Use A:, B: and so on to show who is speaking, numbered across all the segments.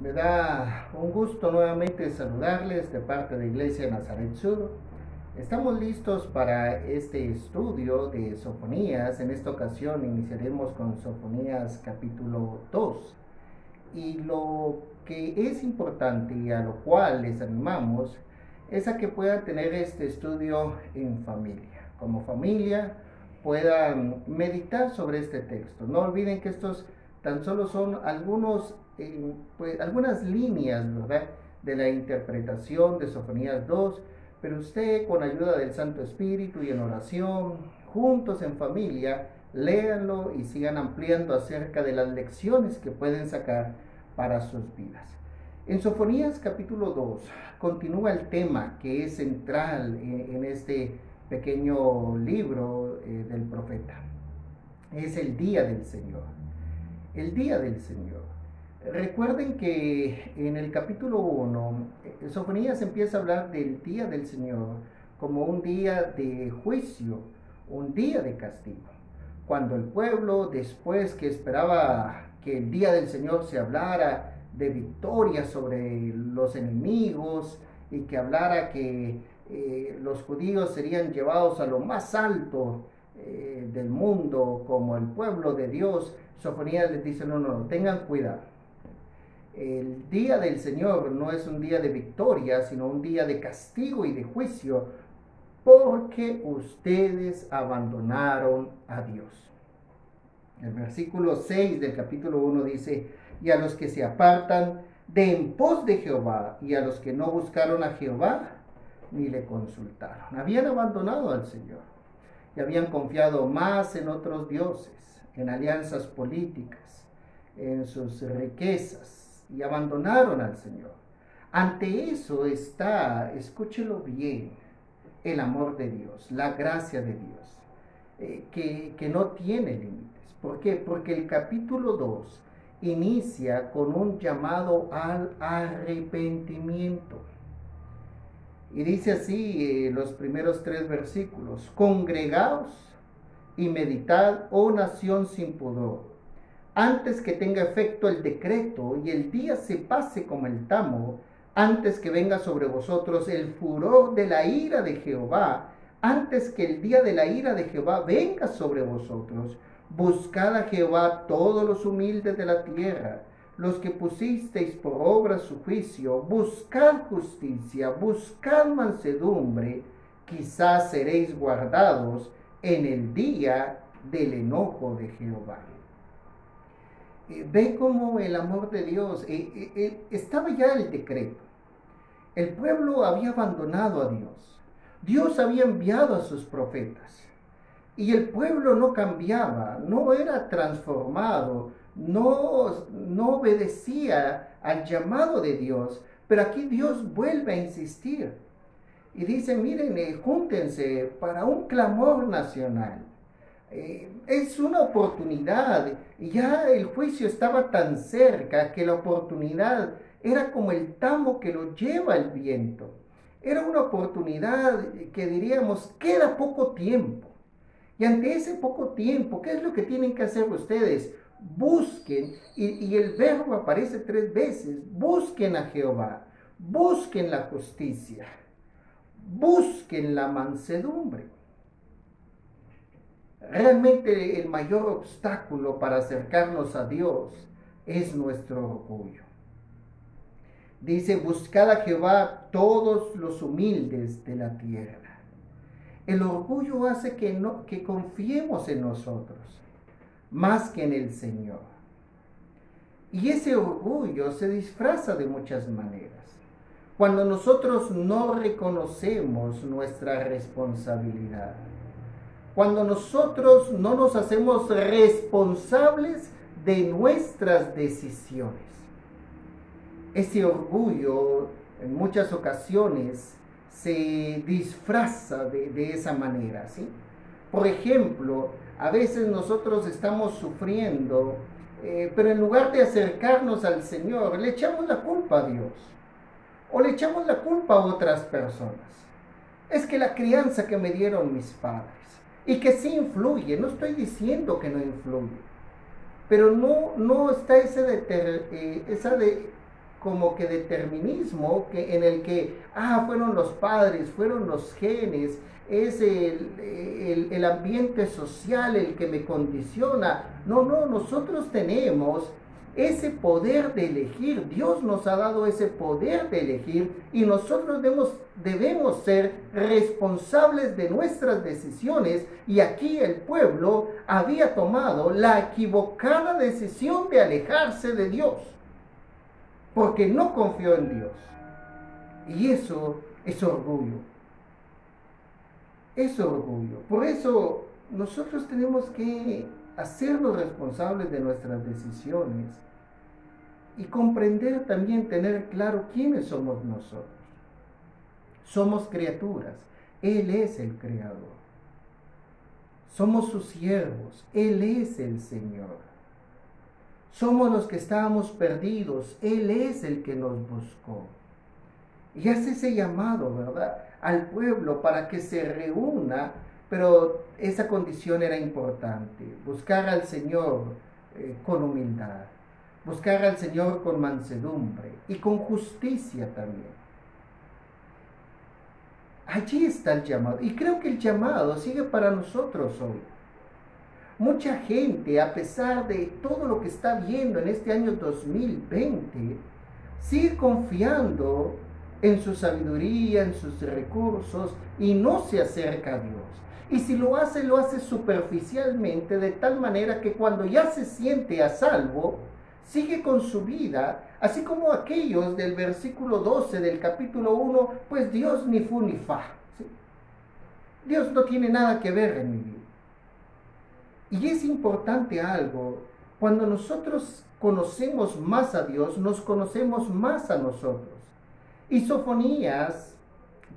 A: Me da un gusto nuevamente saludarles de parte de Iglesia Nazaret Sur. Estamos listos para este estudio de Sofonías. En esta ocasión iniciaremos con Sofonías capítulo 2. Y lo que es importante y a lo cual les animamos es a que puedan tener este estudio en familia. Como familia puedan meditar sobre este texto. No olviden que estos tan solo son algunas líneas, ¿verdad?, de la interpretación de Sofonías 2, pero usted, con ayuda del Santo Espíritu y en oración, juntos en familia, léanlo y sigan ampliando acerca de las lecciones que pueden sacar para sus vidas. En Sofonías capítulo 2 continúa el tema que es central en este pequeño libro del profeta. Es el día del Señor. El día del Señor. Recuerden que en el capítulo 1, Sofonías empieza a hablar del día del Señor como un día de juicio, un día de castigo. Cuando el pueblo, después que esperaba que el día del Señor se hablara de victoria sobre los enemigos y que hablara que los judíos serían llevados a lo más alto del mundo como el pueblo de Dios, Sofonías les dice, no, tengan cuidado. El día del Señor no es un día de victoria, sino un día de castigo y de juicio, porque ustedes abandonaron a Dios. El versículo 6 del capítulo 1 dice, y a los que se apartan de en pos de Jehová, y a los que no buscaron a Jehová, ni le consultaron. Habían abandonado al Señor y habían confiado más en otros dioses, en alianzas políticas, en sus riquezas, y abandonaron al Señor. Ante eso está, escúchelo bien, el amor de Dios, la gracia de Dios, que no tiene límites. ¿Por qué? Porque el capítulo 2 inicia con un llamado al arrepentimiento. Y dice así los primeros 3 versículos: congregaos y meditad, oh nación sin pudor, antes que tenga efecto el decreto y el día se pase como el tamo, antes que venga sobre vosotros el furor de la ira de Jehová, antes que el día de la ira de Jehová venga sobre vosotros. Buscad a Jehová todos los humildes de la tierra, los que pusisteis por obra su juicio. Buscad justicia, buscad mansedumbre, quizás seréis guardados en el día del enojo de Jehová. Ve cómo el amor de Dios, estaba ya el decreto. El pueblo había abandonado a Dios. Dios había enviado a sus profetas. Y el pueblo no cambiaba, no era transformado, no obedecía al llamado de Dios. Pero aquí Dios vuelve a insistir. Y dice, miren, júntense para un clamor nacional. Es una oportunidad. Ya el juicio estaba tan cerca que la oportunidad era como el tamo que lo lleva el viento. Era una oportunidad que diríamos, queda poco tiempo. Y ante ese poco tiempo, ¿qué es lo que tienen que hacer ustedes? Busquen, y el verbo aparece 3 veces, busquen a Jehová, busquen la justicia, busquen la mansedumbre. Realmente el mayor obstáculo para acercarnos a Dios es nuestro orgullo. Dice, buscad a Jehová todos los humildes de la tierra. El orgullo hace que confiemos en nosotros más que en el Señor. Y ese orgullo se disfraza de muchas maneras. Cuando nosotros no reconocemos nuestra responsabilidad, cuando nosotros no nos hacemos responsables de nuestras decisiones. Ese orgullo en muchas ocasiones se disfraza de esa manera, ¿sí? Por ejemplo, a veces nosotros estamos sufriendo, pero en lugar de acercarnos al Señor, le echamos la culpa a Dios o le echamos la culpa a otras personas. Es que la crianza que me dieron mis padres, y que sí influye, no estoy diciendo que no influye, pero no está como que determinismo en el que, fueron los padres, fueron los genes, es el ambiente social el que me condiciona. No, nosotros tenemos ese poder de elegir. Dios nos ha dado ese poder de elegir y nosotros debemos ser responsables de nuestras decisiones. Y aquí el pueblo había tomado la equivocada decisión de alejarse de Dios porque no confió en Dios. Y eso es orgullo. Es orgullo. Por eso nosotros tenemos que hacernos responsables de nuestras decisiones y comprender también, tener claro quiénes somos nosotros. Somos criaturas, Él es el Creador. Somos sus siervos, Él es el Señor. Somos los que estábamos perdidos, Él es el que nos buscó. Y hace ese llamado, ¿verdad?, al pueblo para que se reúna, pero esa condición era importante: buscar al Señor con humildad, buscar al Señor con mansedumbre y con justicia también. Allí está el llamado, y creo que el llamado sigue para nosotros hoy. Mucha gente, a pesar de todo lo que está viendo en este año 2020, sigue confiando en su sabiduría, en sus recursos, y no se acerca a Dios. Y si lo hace superficialmente, de tal manera que cuando ya se siente a salvo, sigue con su vida, así como aquellos del versículo 12 del capítulo 1, pues Dios ni fu ni fa. ¿Sí? Dios no tiene nada que ver en mi vida. Y es importante algo: cuando nosotros conocemos más a Dios, nos conocemos más a nosotros. Y Sofonías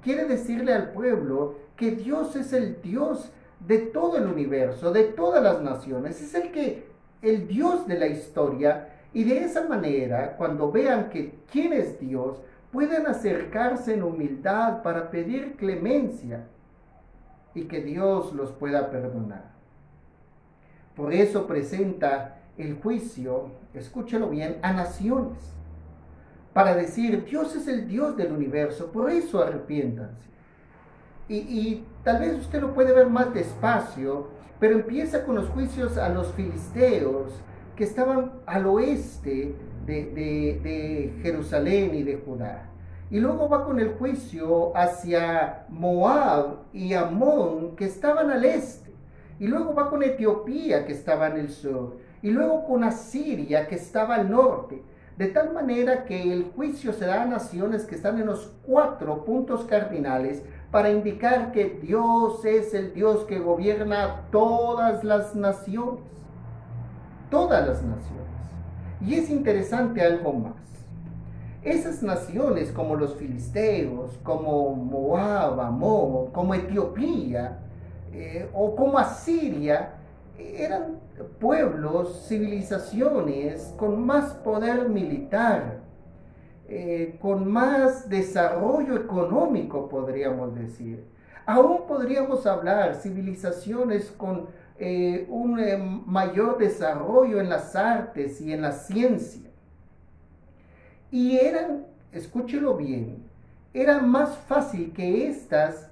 A: quiere decirle al pueblo que Dios es el Dios de todo el universo, de todas las naciones. Es el Dios de la historia, y de esa manera, cuando vean quién es Dios, pueden acercarse en humildad para pedir clemencia y que Dios los pueda perdonar. Por eso presenta el juicio, escúchelo bien, a naciones, para decir: Dios es el Dios del universo, por eso arrepiéntanse. Y tal vez usted lo puede ver más despacio, pero empieza con los juicios a los filisteos, que estaban al oeste de Jerusalén y de Judá. Y luego va con el juicio hacia Moab y Amón, que estaban al este. Y luego va con Etiopía, que estaba en el sur. Y luego con Asiria, que estaba al norte. De tal manera que el juicio se da a naciones que están en los 4 puntos cardinales, para indicar que Dios es el Dios que gobierna todas las naciones. Todas las naciones. Y es interesante algo más. Esas naciones, como los filisteos, como Moab, Amón, como Etiopía, o como Asiria, eran pueblos, civilizaciones con más poder militar, con más desarrollo económico, podríamos decir. Aún podríamos hablar civilizaciones con un mayor desarrollo en las artes y en la ciencia. Y escúchelo bien, era más fácil que estas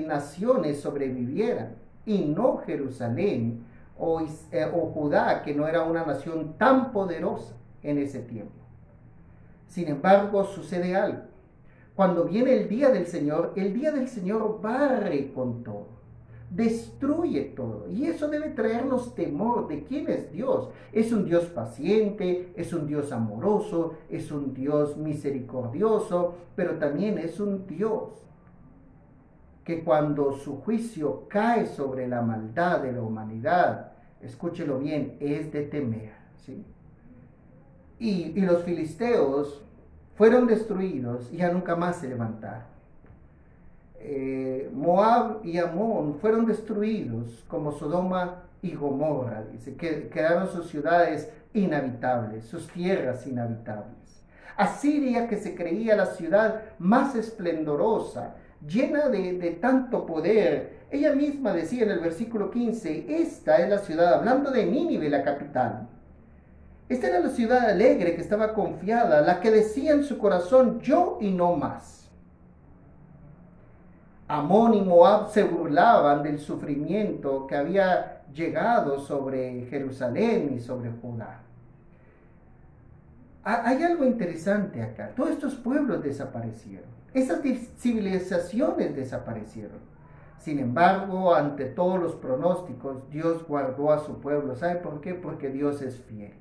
A: naciones sobrevivieran, y no Jerusalén o Judá, que no era una nación tan poderosa en ese tiempo. Sin embargo, sucede algo. Cuando viene el día del Señor barre con todo, destruye todo. Y eso debe traernos temor de quién es Dios. Es un Dios paciente, es un Dios amoroso, es un Dios misericordioso, pero también es un Dios que cuando su juicio cae sobre la maldad de la humanidad, escúchelo bien, es de temer, ¿sí? Y los filisteos fueron destruidos y ya nunca más se levantaron. Moab y Amón fueron destruidos como Sodoma y Gomorra, dice, que quedaron sus ciudades inhabitables, sus tierras inhabitables. Asiria, que se creía la ciudad más esplendorosa, llena de tanto poder, ella misma decía en el versículo 15, esta es la ciudad, hablando de Nínive, la capital, Esta era la ciudad alegre que estaba confiada, la que decía en su corazón, yo y no más. Amón y Moab se burlaban del sufrimiento que había llegado sobre Jerusalén y sobre Judá. Hay algo interesante acá. Todos estos pueblos desaparecieron. Esas civilizaciones desaparecieron. Sin embargo, ante todos los pronósticos, Dios guardó a su pueblo. ¿Sabe por qué? Porque Dios es fiel.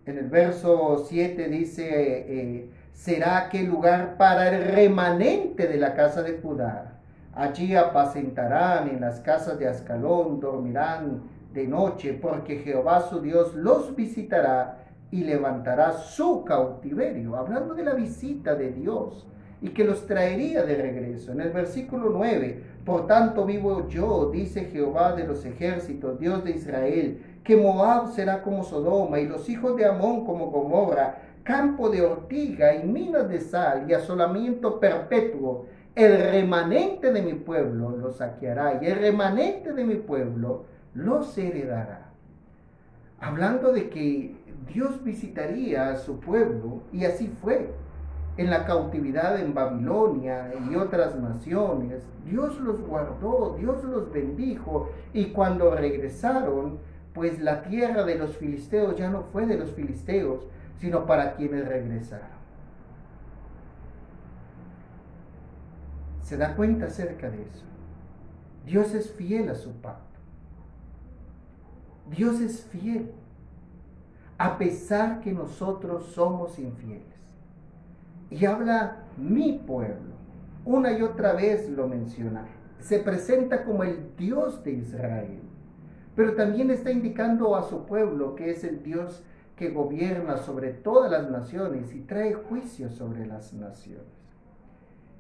A: En el verso 7 dice, será aquel lugar para el remanente de la casa de Judá. Allí apacentarán en las casas de Ascalón, dormirán de noche, porque Jehová su Dios los visitará y levantará su cautiverio. Hablando de la visita de Dios y que los traería de regreso. En el versículo 9, por tanto vivo yo, dice Jehová de los ejércitos, Dios de Israel, que Moab será como Sodoma y los hijos de Amón como Gomorra, campo de ortiga y minas de sal y asolamiento perpetuo. El remanente de mi pueblo los saqueará y el remanente de mi pueblo los heredará. Hablando de que Dios visitaría a su pueblo, y así fue. En la cautividad en Babilonia y otras naciones, Dios los guardó, Dios los bendijo, y cuando regresaron, pues la tierra de los filisteos ya no fue de los filisteos, sino para quienes regresaron. ¿Se da cuenta acerca de eso? Dios es fiel a su pacto. Dios es fiel, a pesar que nosotros somos infieles. Y habla mi pueblo, una y otra vez lo menciona. Se presenta como el Dios de Israel, pero también está indicando a su pueblo que es el Dios que gobierna sobre todas las naciones y trae juicio sobre las naciones.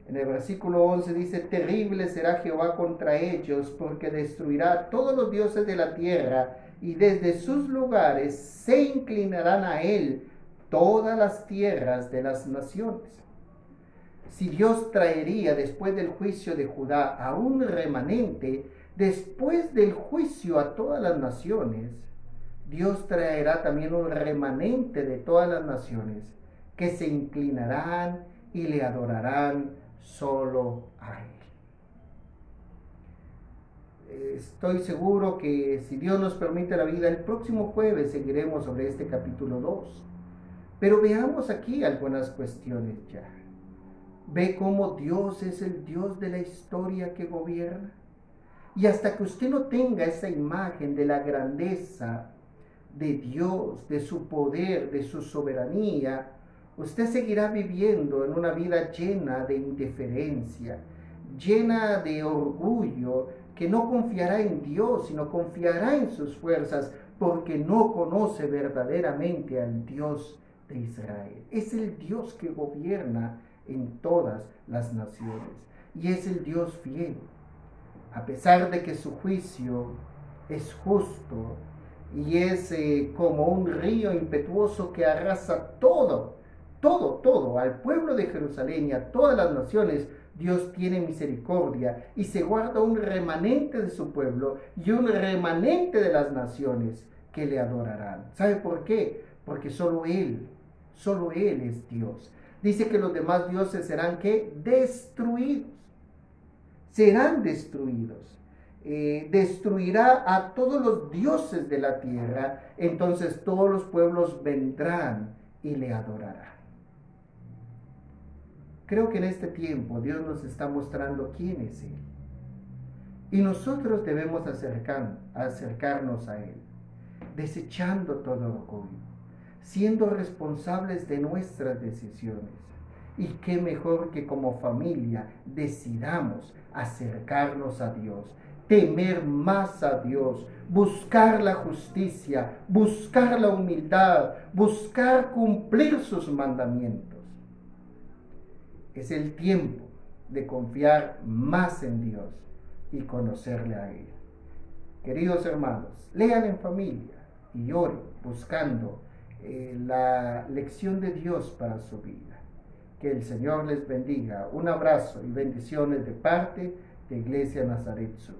A: En el versículo 11 dice, terrible será Jehová contra ellos, porque destruirá a todos los dioses de la tierra, y desde sus lugares se inclinarán a él todas las tierras de las naciones. Si Dios traería después del juicio de Judá a un remanente, después del juicio a todas las naciones, Dios traerá también un remanente de todas las naciones que se inclinarán y le adorarán solo a él. Estoy seguro que si Dios nos permite la vida, el próximo jueves seguiremos sobre este capítulo 2. Pero veamos aquí algunas cuestiones ya. ¿Ve cómo Dios es el Dios de la historia que gobierna? Y hasta que usted no tenga esa imagen de la grandeza de Dios, de su poder, de su soberanía, usted seguirá viviendo en una vida llena de indiferencia, llena de orgullo, que no confiará en Dios, sino confiará en sus fuerzas, porque no conoce verdaderamente al Dios de Israel. Es el Dios que gobierna en todas las naciones y es el Dios fiel. A pesar de que su juicio es justo y es como un río impetuoso que arrasa todo al pueblo de Jerusalén y a todas las naciones, Dios tiene misericordia y se guarda un remanente de su pueblo y un remanente de las naciones que le adorarán. ¿Sabe por qué? Porque solo Él es Dios. Dice que los demás dioses serán ¿qué? Destruidos. Serán destruidos. Destruirá a todos los dioses de la tierra. Entonces todos los pueblos vendrán y le adorarán. Creo que en este tiempo Dios nos está mostrando quién es Él. Y nosotros debemos acercarnos a Él, desechando todo orgullo, siendo responsables de nuestras decisiones. Y qué mejor que como familia decidamos acercarnos a Dios, temer más a Dios, buscar la justicia, buscar la humildad, buscar cumplir sus mandamientos. Es el tiempo de confiar más en Dios y conocerle a Él. Queridos hermanos, lean en familia y oren buscando la lección de Dios para su vida. Que el Señor les bendiga. Un abrazo y bendiciones de parte de Iglesia Nazaret Sur.